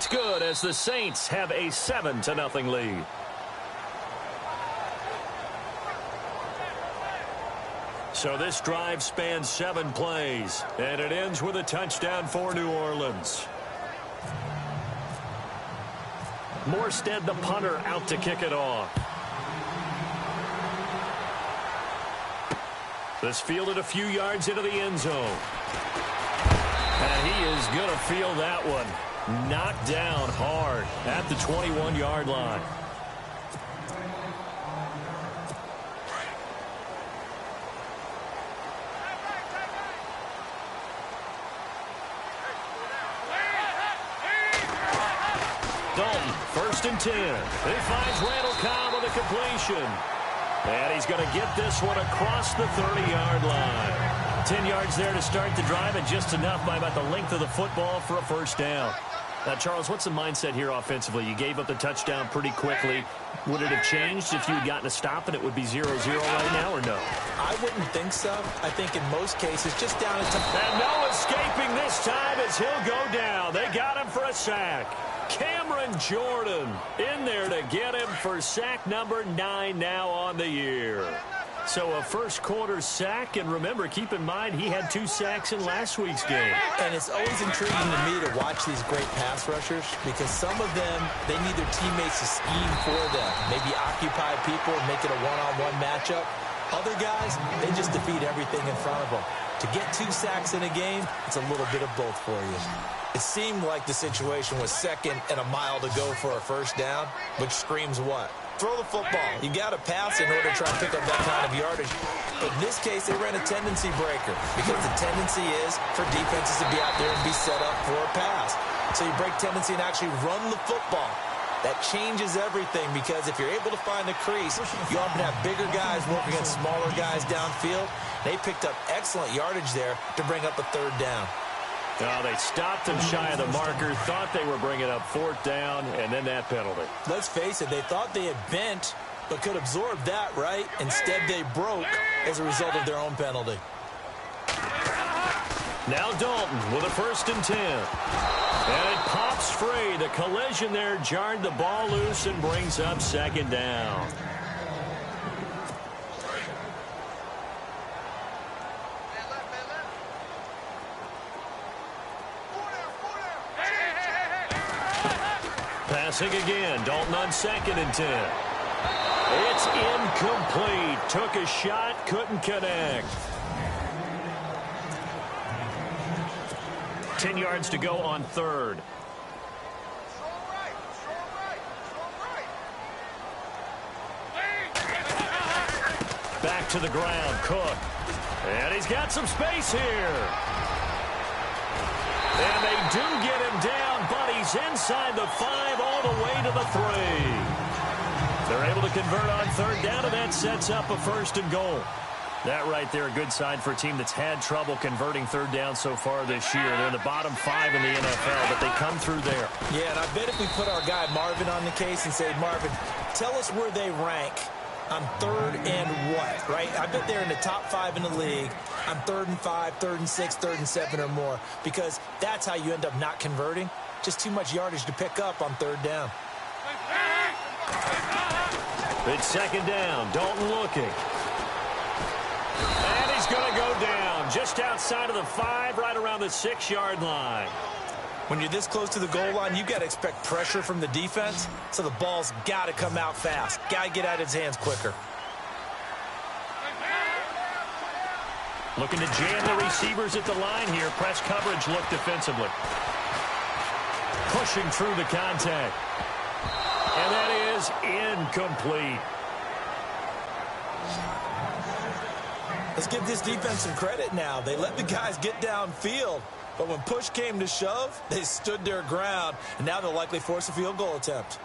It's good as the Saints have a 7-0 lead. So this drive spans 7 plays, and it ends with a touchdown for New Orleans. Morstead, the punter, out to kick it off. This fielded a few yards into the end zone. And he is going to field that one. Knocked down hard at the 21-yard line. Dalton, 1st and 10. He finds Randall Cobb with a completion. And he's going to get this one across the 30-yard line. 10 yards there to start the drive, and just enough by about the length of the football for a first down. Now, Charles, what's the mindset here offensively? You gave up the touchdown pretty quickly. Would it have changed if you had gotten a stop and it would be 0-0 right now, or no? I wouldn't think so. I think in most cases, just down to... And no escaping this time as he'll go down. They got him for a sack. Cameron Jordan in there to get him for sack number 9 now on the year. So a first quarter sack, and remember, keep in mind, he had 2 sacks in last week's game. And it's always intriguing to me to watch these great pass rushers because some of them, they need their teammates to scheme for them. Maybe occupy people and make it a one-on-one matchup. Other guys, they just defeat everything in front of them. To get 2 sacks in a game, it's a little bit of both for you. It seemed like the situation was 2nd and a mile to go for a first down, which screams what? Throw the football. You got to pass in order to try and pick up that kind of yardage. But in this case, they ran a tendency breaker because the tendency is for defenses to be out there and be set up for a pass. So you break tendency and actually run the football. That changes everything because if you're able to find a crease, you often have bigger guys working against smaller guys downfield. They picked up excellent yardage there to bring up a 3rd down. Oh, they stopped him shy of the marker, thought they were bringing up 4th down, and then that penalty. Let's face it, they thought they had bent, but could absorb that, right? Instead, they broke as a result of their own penalty. Now Dalton with a 1st and 10. And it pops free. The collision there jarred the ball loose and brings up 2nd down. Passing again. Dalton on 2nd and 10. It's incomplete. Took a shot, couldn't connect. 10 yards to go on 3rd. Back to the ground, Cook. And he's got some space here. And they do get him down, but he's inside the 5 all the way to the 3. They're able to convert on 3rd down, and that sets up a 1st and goal. That right there, a good sign for a team that's had trouble converting 3rd down so far this year. They're in the bottom 5 in the NFL, but they come through there. Yeah, and I bet if we put our guy Marvin on the case and say, Marvin, tell us where they rank on 3rd and what, right? I bet they're in the top 5 in the league on 3rd and 5, 3rd and 6, 3rd and 7 or more, because that's how you end up not converting. Just too much yardage to pick up on 3rd down. It's 2nd down. Dalton looking. And he's going to go down just outside of the 5, right around the 6-yard line. When you're this close to the goal line, you got to expect pressure from the defense, so the ball's got to come out fast. Got to get out of his hands quicker. Looking to jam the receivers at the line here. Press coverage look defensively. Pushing through the contact. And that is incomplete. Let's give this defense some credit now. They let the guys get downfield, but when push came to shove, they stood their ground, and now they'll likely force a field goal attempt.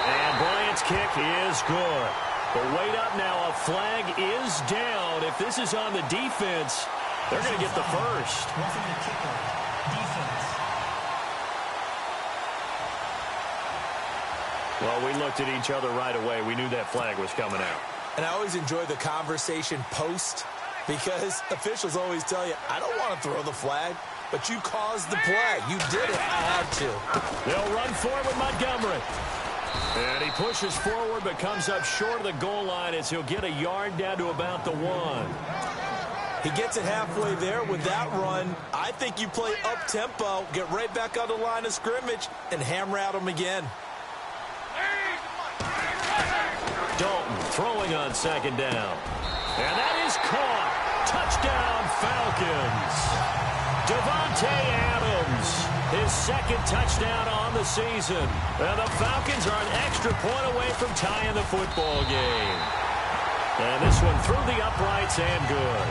And Bryant's kick is good. But wait up now, a flag is down. If this is on the defense, they're going to get the first. Well, we looked at each other right away. We knew that flag was coming out. And I always enjoy the conversation post Because officials always tell you, I don't want to throw the flag, but you caused the play. You did it. I had to. They'll run for it with Montgomery. And he pushes forward but comes up short of the goal line as he'll get a yard down to about the 1. He gets it halfway there with that run. I think you play up-tempo, get right back on the line of scrimmage, and hammer at him again. Dalton throwing on second down. And that is caught. Touchdown, Falcons. Devontae Adams, his second touchdown on the season. And the Falcons are an extra point away from tying the football game. And this one through the uprights and good.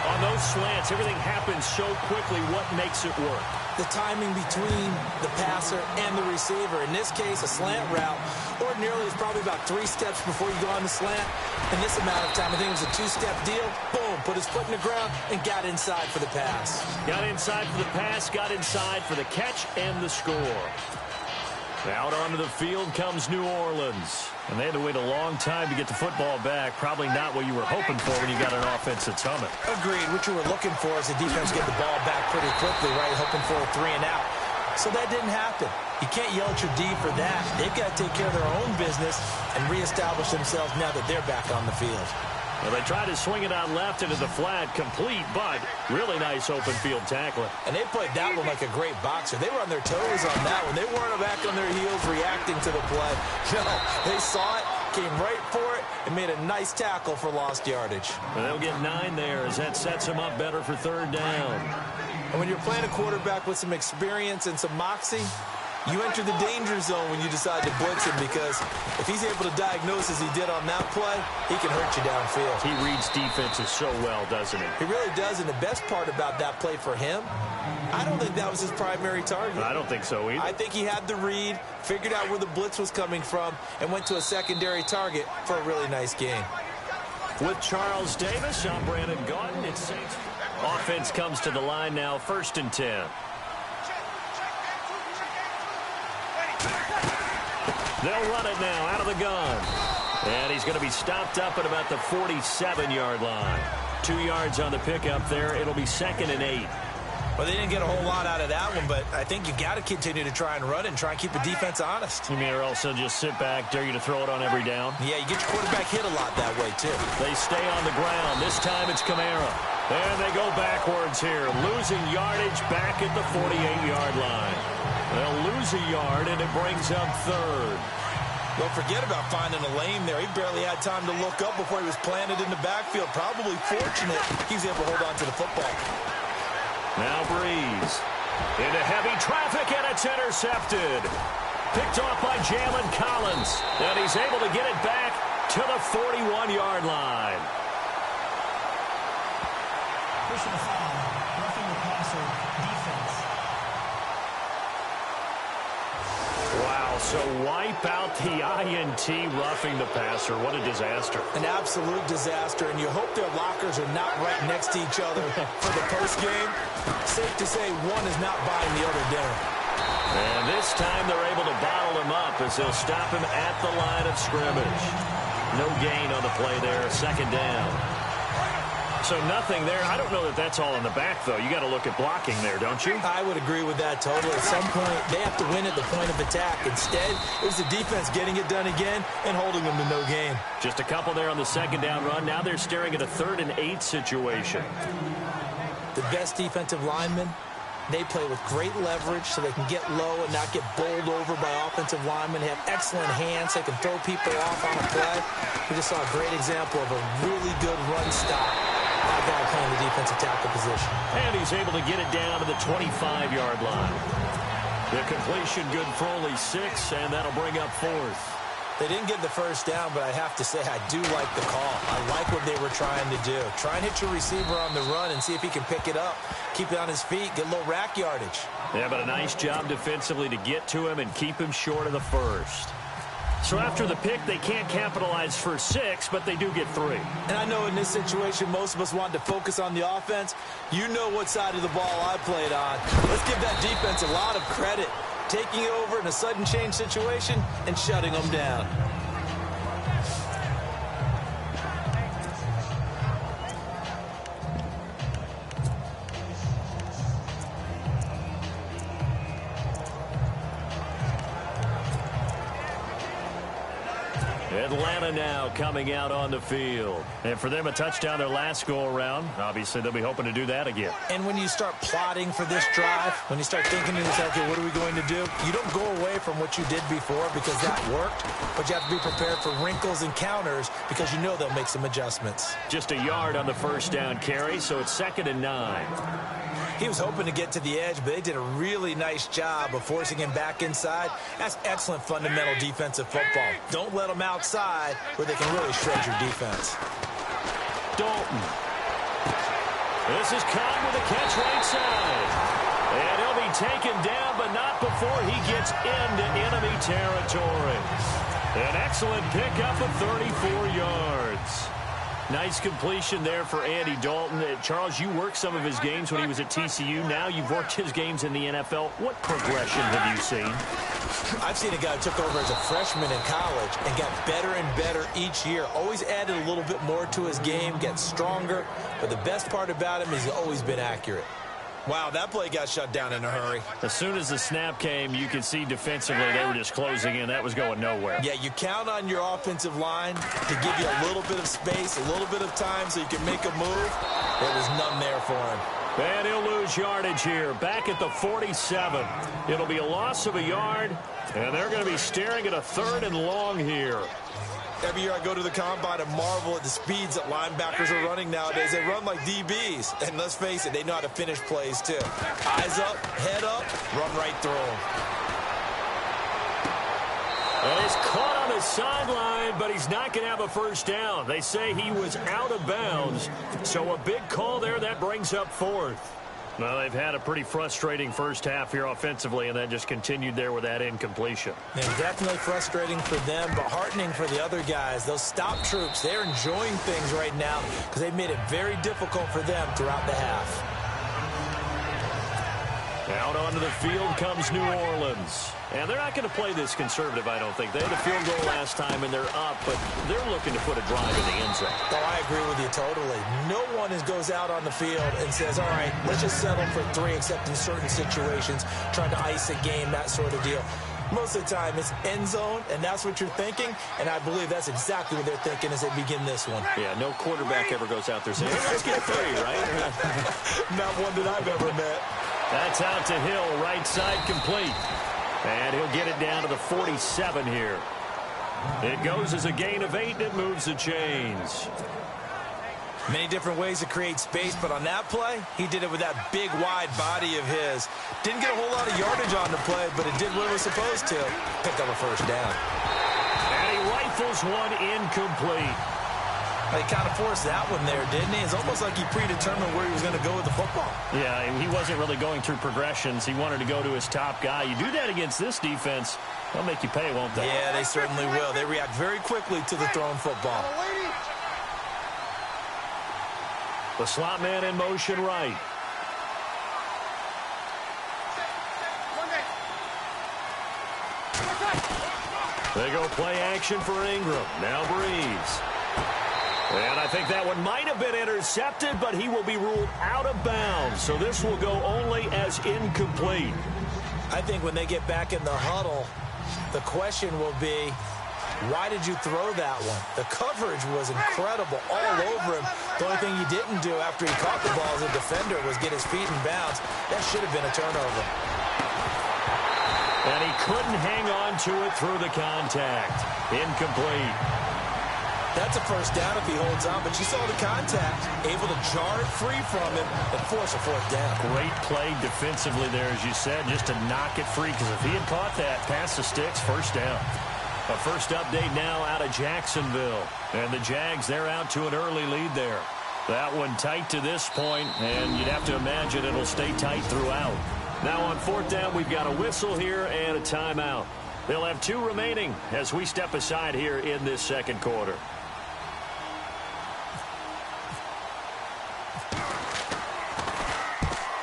On those slants, everything happens so quickly. What makes it work? The timing between the passer and the receiver. In this case, a slant route ordinarily is probably about 3 steps before you go on the slant. In this amount of time, I think it was a 2-step deal. Boom, put his foot in the ground and got inside for the pass. Got inside for the pass, got inside for the catch and the score. Out onto the field comes New Orleans. And they had to wait a long time to get the football back. Probably not what you were hoping for when you got an offense that's humming. Agreed. What you were looking for is the defense get the ball back pretty quickly, right? Hoping for a 3-and-out. So that didn't happen. You can't yell at your D for that. They've got to take care of their own business and reestablish themselves now that they're back on the field. Well, they tried to swing it out left into the flat, complete, but really nice open field tackling. And they played that one like a great boxer. They were on their toes on that one. They weren't back on their heels reacting to the play. No, they saw it, came right for it, and made a nice tackle for lost yardage. And they'll get 9 there as that sets them up better for 3rd down. And when you're playing a quarterback with some experience and some moxie, you enter the danger zone when you decide to blitz him, because if he's able to diagnose as he did on that play, he can hurt you downfield. He reads defenses so well, doesn't he? He really does, and the best part about that play for him, I don't think that was his primary target. I don't think so either. I think he had the read, figured out where the blitz was coming from, and went to a secondary target for a really nice game. With Charles Davis, I'm Brandon Gaudin. It's Saints. Offense comes to the line now, 1st and 10. They'll run it now out of the gun. And he's going to be stopped up at about the 47-yard line. 2 yards on the pickup there. It'll be 2nd and 8. Well, they didn't get a whole lot out of that one, but I think you got to continue to try and run it and try and keep the defense honest. You mean, or else they'll just sit back, dare you to throw it on every down? Yeah, you get your quarterback hit a lot that way, too. They stay on the ground. This time it's Kamara. And they go backwards here, losing yardage back at the 48-yard line. They'll lose a yard, and it brings up 3rd. Don't forget about finding a lane there. He barely had time to look up before he was planted in the backfield. Probably fortunate he was able to hold on to the football. Now Breeze into heavy traffic, and it's intercepted. Picked off by Jalen Collins, and he's able to get it back to the 41-yard line. Personal foul, roughing the passer, defense. Wow, so wipe out the INT, roughing the passer. What a disaster. An absolute disaster, and you hope their lockers are not right next to each other for the postgame. Safe to say one is not buying the other dinner. And this time they're able to bottle him up as they'll stop him at the line of scrimmage. No gain on the play there, 2nd down. So nothing there. I don't know that that's all in the back, though. You got to look at blocking there, don't you? I would agree with that totally. At some point, they have to win at the point of attack. Instead, it was the defense getting it done again and holding them to no gain. Just a couple there on the 2nd down run. Now they're staring at a 3rd and 8 situation. The best defensive linemen, they play with great leverage so they can get low and not get bowled over by offensive linemen. They have excellent hands. They can throw people off on a play. We just saw a great example of a really good run stop. That guy playing the defensive tackle position. And he's able to get it down to the 25-yard line. The completion good for only 6, and that'll bring up 4th. They didn't get the 1st down, but I have to say I do like the call. I like what they were trying to do. Try and hit your receiver on the run and see if he can pick it up, keep it on his feet, get a little rack yardage. Yeah, but a nice job defensively to get to him and keep him short of the 1st. So after the pick, they can't capitalize for 6, but they do get 3. And I know in this situation, most of us want to focus on the offense. You know what side of the ball I played on. Let's give that defense a lot of credit. Taking it over in a sudden change situation and shutting them down. Atlanta now coming out on the field. And for them, a touchdown their last go-around. Obviously, they'll be hoping to do that again. And when you start plotting for this drive, when you start thinking to yourself, okay, what are we going to do? You don't go away from what you did before because that worked, but you have to be prepared for wrinkles and counters because you know they'll make some adjustments. Just a yard on the first down carry, so it's 2nd and 9. He was hoping to get to the edge, but they did a really nice job of forcing him back inside. That's excellent fundamental defensive football. Don't let them outside where they can really shred your defense. Dalton. This is caught with a catch right side. And he'll be taken down, but not before he gets into enemy territory. An excellent pickup of 34 yards. Nice completion there for Andy Dalton. Charles, you worked some of his games when he was at TCU. Now you've worked his games in the NFL. What progression have you seen? I've seen a guy who took over as a freshman in college and got better and better each year. Always added a little bit more to his game, gets stronger. But the best part about him is he's always been accurate. Wow, that play got shut down in a hurry. As soon as the snap came, you could see defensively they were just closing in. That was going nowhere. Yeah, you count on your offensive line to give you a little bit of space, a little bit of time so you can make a move. There was none there for him. And he'll lose yardage here. Back at the 47. It'll be a loss of a yard, and they're going to be staring at a 3rd and long here. Every year I go to the combine and marvel at the speeds that linebackers are running nowadays. They run like DBs. And let's face it, they know how to finish plays too. Eyes up, head up, run right through them. And he's caught on the sideline, but he's not going to have a first down. They say he was out of bounds. So a big call there. That brings up 4th. Well, they've had a pretty frustrating first half here offensively, and that just continued there with that incompletion. And definitely frustrating for them, but heartening for the other guys. Those stop troops, they're enjoying things right now because they've made it very difficult for them throughout the half. Out onto the field comes New Orleans. And they're not going to play this conservative, I don't think. They had a field goal last time, and they're up, but they're looking to put a drive in the end zone. Oh, I agree with you totally. No one goes out on the field and says, all right, let's just settle for 3, except in certain situations, trying to ice a game, that sort of deal. Most of the time, it's end zone, and that's what you're thinking, and I believe that's exactly what they're thinking as they begin this one. Yeah, no quarterback ever goes out there saying, hey, let's get 3, right? Not one that I've ever met. That's out to Hill, right side complete. And he'll get it down to the 47 here. It goes as a gain of 8, and it moves the chains. Many different ways to create space, but on that play, he did it with that big, wide body of his. Didn't get a whole lot of yardage on the play, but it did what it was supposed to. Picked up a first down. And he rifles one incomplete. He kind of forced that one there, didn't he? It's almost like he predetermined where he was going to go with the football. Yeah, he wasn't really going through progressions. He wanted to go to his top guy. You do that against this defense, they'll make you pay, won't they? Yeah, they certainly will. They react very quickly to the thrown football. The slot man in motion right. They go play action for Ingram. Now Breeze. And I think that one might have been intercepted, but he will be ruled out of bounds. So this will go only as incomplete. I think when they get back in the huddle, the question will be, why did you throw that one? The coverage was incredible all over him. The only thing he didn't do after he caught the ball as a defender was get his feet in bounds. That should have been a turnover. And he couldn't hang on to it through the contact. Incomplete. That's a first down if he holds on, but you saw the contact. Able to jar it free from him and force a 4th down. Great play defensively there, as you said, just to knock it free, because if he had caught that, past the sticks, first down. A first update now out of Jacksonville. And the Jags, they're out to an early lead there. That one tight to this point, and you'd have to imagine it'll stay tight throughout. Now on 4th down, we've got a whistle here and a timeout. They'll have 2 remaining as we step aside here in this second quarter.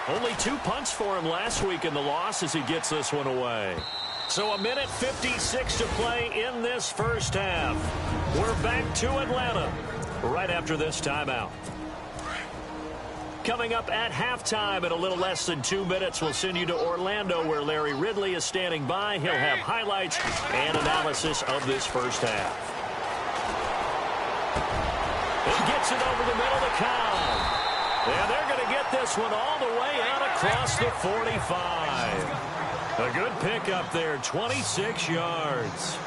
Only 2 punts for him last week in the loss as he gets this one away. So 1:56 to play in this first half. We're back to Atlanta right after this timeout. Coming up at halftime in a little less than 2 minutes, we'll send you to Orlando where Larry Ridley is standing by. He'll have highlights and analysis of this first half. Gets it over the middle to Cobb. And they're going to get this one all the way out across the 45. A good pickup there, 26 yards.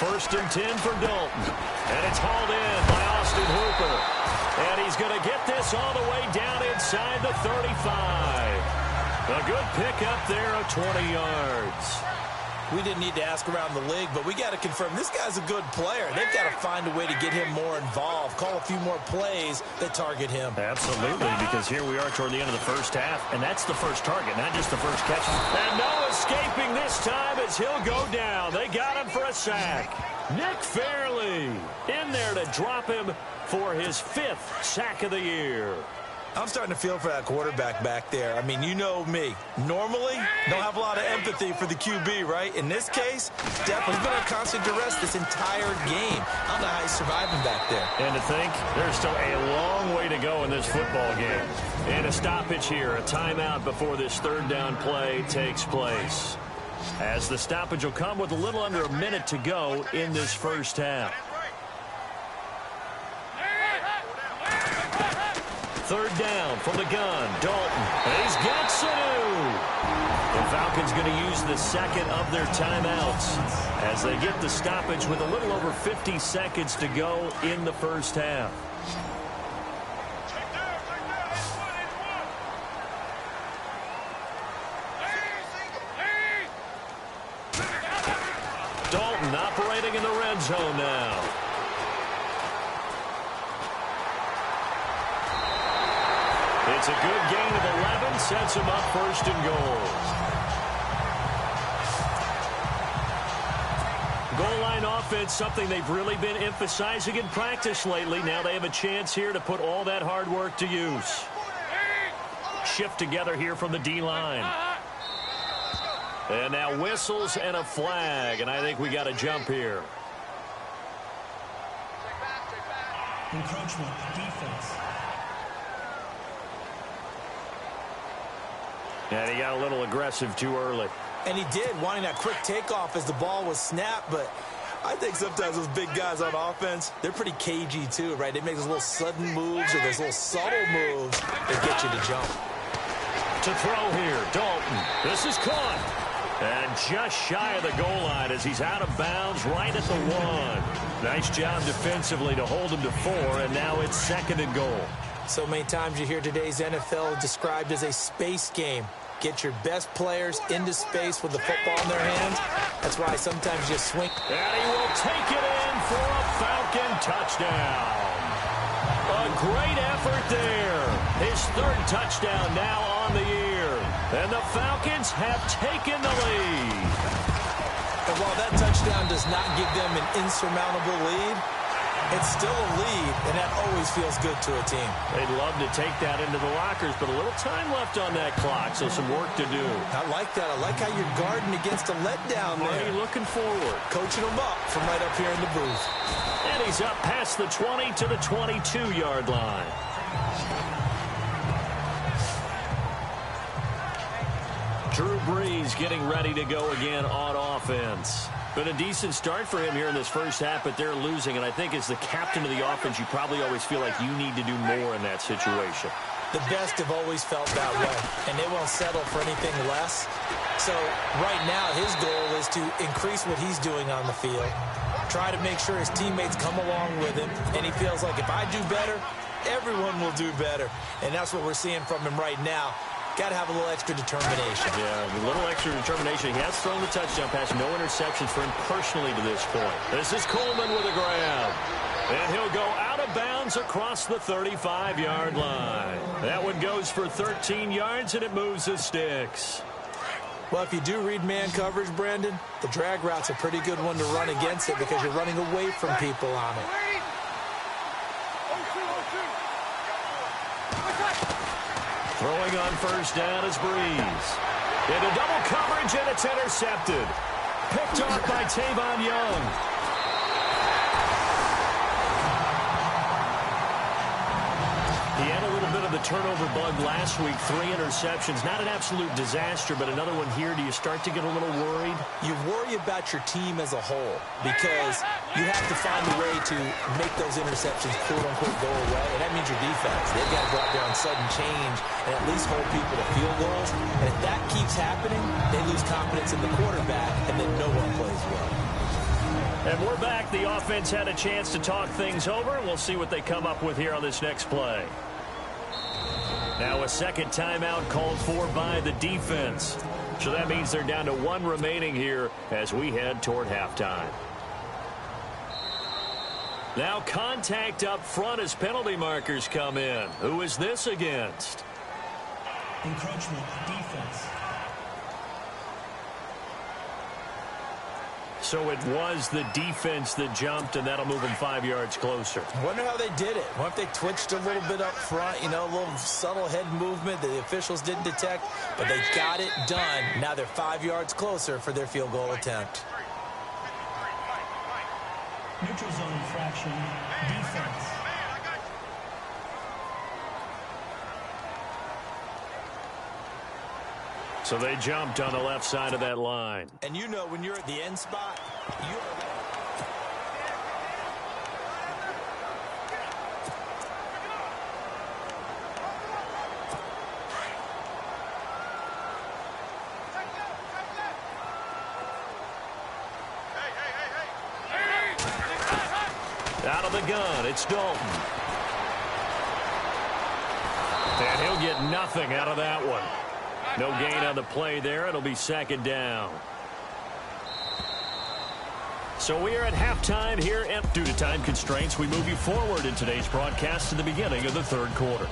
1st and 10 for Dalton. And it's hauled in by Austin Hooper. And he's going to get this all the way down inside the 35. A good pickup there of 20 yards. We didn't need to ask around the league, but we got to confirm this guy's a good player. They've got to find a way to get him more involved, call a few more plays that target him. Absolutely, because here we are toward the end of the first half, and that's the first target, not just the first catch. And no escaping this time as he'll go down. They got him for a sack. Nick Fairley in there to drop him for his 5th sack of the year. I'm starting to feel for that quarterback back there. I mean, you know me. Normally, don't have a lot of empathy for the QB, right? In this case, definitely been under constant duress this entire game. I don't know how he's surviving back there. And to think, there's still a long way to go in this football game. And a stoppage here, a timeout before this 3rd down play takes place. As the stoppage will come with a little under a minute to go in this first half. 3rd down from the gun. Dalton. He's got Sanu. The Falcons going to use the 2nd of their timeouts as they get the stoppage with a little over 50 seconds to go in the first half. Dalton operating in the red zone now. It's a good gain of 11, sets him up 1st and goal. Goal line offense, something they've really been emphasizing in practice lately. Now they have a chance here to put all that hard work to use. Shift together here from the D-line. And now whistles and a flag, and I think we got a jump here. Encroachment, defense. And he got a little aggressive too early. And he did, wanting that quick takeoff as the ball was snapped. But I think sometimes those big guys on offense, they're pretty cagey too, right? They make those little sudden moves or those little subtle moves that get you to jump. To throw here, Dalton. This is caught. And just shy of the goal line as he's out of bounds right at the 1. Nice job defensively to hold him to 4, and now it's 2nd and goal. So many times you hear today's NFL described as a space game. Get your best players into space with the football in their hands. That's why sometimes you swing. And he will take it in for a Falcon touchdown. A great effort there. His 3rd touchdown now on the year. And the Falcons have taken the lead. And while that touchdown does not give them an insurmountable lead, it's still a lead, and that always feels good to a team. They'd love to take that into the lockers, but a little time left on that clock, so some work to do. I like that. I like how you're guarding against a letdown there. Already looking forward. Coaching them up from right up here in the booth. And he's up past the 20 to the 22-yard line. Drew Brees getting ready to go again on offense. Been a decent start for him here in this first half, but they're losing. And I think as the captain of the offense, you probably always feel like you need to do more in that situation. The best have always felt that way, and they won't settle for anything less. So right now, his goal is to increase what he's doing on the field, try to make sure his teammates come along with him, and he feels like if I do better, everyone will do better. And that's what we're seeing from him right now. Got to have a little extra determination. Yeah, a little extra determination. He has thrown the touchdown pass. No interceptions for him personally to this point. This is Coleman with a grab. And he'll go out of bounds across the 35-yard line. That one goes for 13 yards, and it moves the sticks. Well, if you do read man coverage, Brandon, the drag route's a pretty good one to run against it because you're running away from people on it. Throwing on first down is Brees. Into double coverage, and it's intercepted. Picked off by Tavon Young. He had a little bit of the turnover bug last week, 3 interceptions. Not an absolute disaster, but another one here. Do you start to get a little worried? You worry about your team as a whole because you have to find a way to make those interceptions, quote-unquote, go away, and that means your defense. They've got to go out there on sudden change and at least hold people to field goals. And if that keeps happening, they lose confidence in the quarterback, and then no one plays well. And we're back. The offense had a chance to talk things over, and we'll see what they come up with here on this next play. Now a second timeout called for by the defense. So that means they're down to 1 remaining here as we head toward halftime. Now contact up front as penalty markers come in. Who is this against? Encroachment, defense. So it was the defense that jumped, and that'll move them 5 yards closer. Wonder how they did it. Wonder if they twitched a little bit up front, you know, a little subtle head movement that the officials didn't detect, but they got it done. Now they're 5 yards closer for their field goal attempt. Neutral zone infraction, defense. So they jumped on the left side of that line. And you know when you're at the end spot, you're out of the gun, it's Dalton. And he'll get nothing out of that one. No gain on the play there. It'll be second down. So we are at halftime here. And due to time constraints, we move you forward in today's broadcast to the beginning of the third quarter.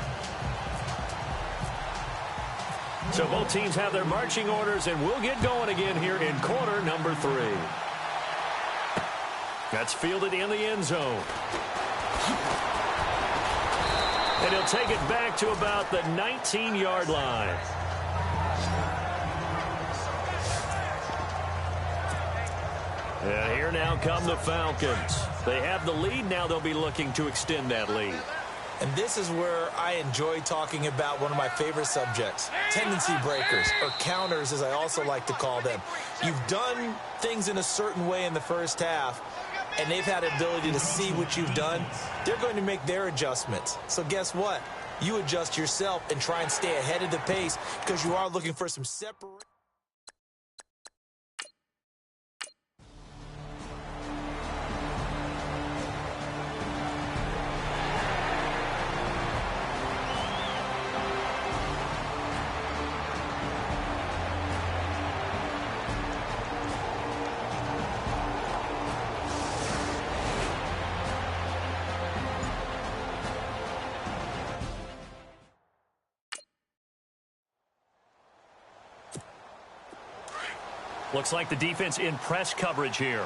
So both teams have their marching orders, and we'll get going again here in quarter number 3. That's fielded in the end zone. And he'll take it back to about the 19-yard line. And here now come the Falcons. They have the lead. Now they'll be looking to extend that lead. And this is where I enjoy talking about one of my favorite subjects, tendency breakers, or counters as I also like to call them. You've done things in a certain way in the first half, and they've had the ability to see what you've done. They're going to make their adjustments. So guess what? You adjust yourself and try and stay ahead of the pace because you are looking for some separation. Looks like the defense in press coverage here.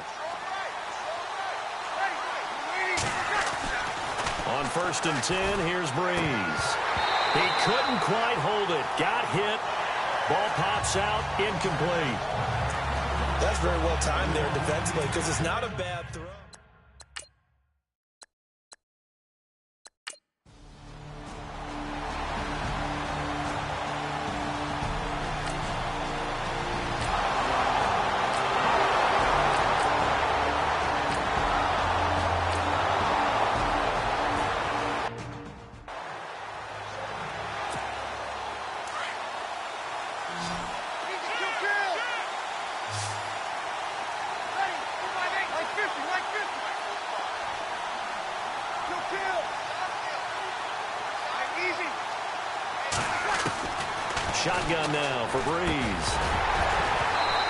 On 1st and 10, here's Breeze. He couldn't quite hold it. Got hit. Ball pops out, incomplete. That's very well timed there defensively because it's not a bad throw. Shotgun now for Breeze.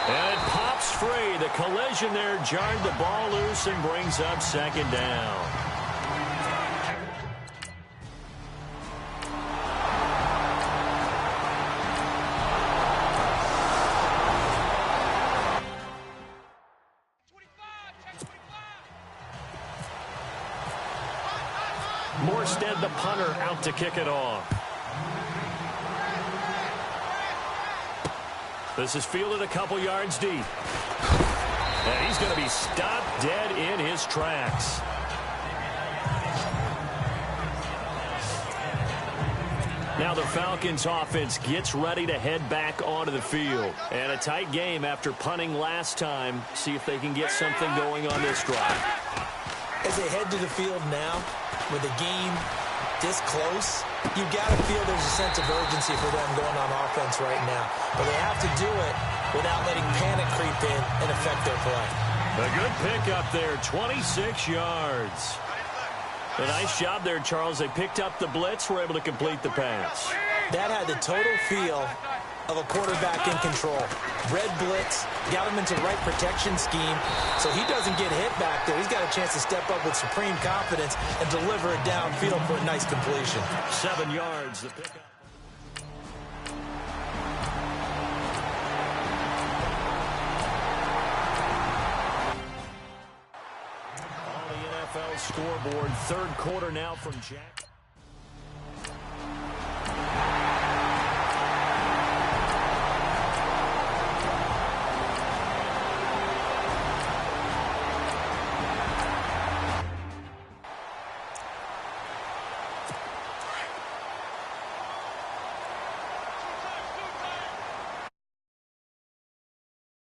And it pops free. The collision there jarred the ball loose and brings up second down. Morstead, the punter, out to kick it off. This is fielded a couple yards deep. And he's going to be stopped dead in his tracks. Now the Falcons offense gets ready to head back onto the field. And a tight game after punting last time. See if they can get something going on this drive. As they head to the field now, with the game this close, you've got to feel there's a sense of urgency for them going on offense right now. But they have to do it without letting panic creep in and affect their play. A good pickup there, 26 yards. A nice job there, Charles. They picked up the blitz, were able to complete the pass. That had the total feel of a quarterback in control. Red blitz, got him into right protection scheme, so he doesn't get hit back there. He's got a chance to step up with supreme confidence and deliver it downfield for a nice completion. 7 yards, the pickup. On the NFL scoreboard, third quarter now from Jack.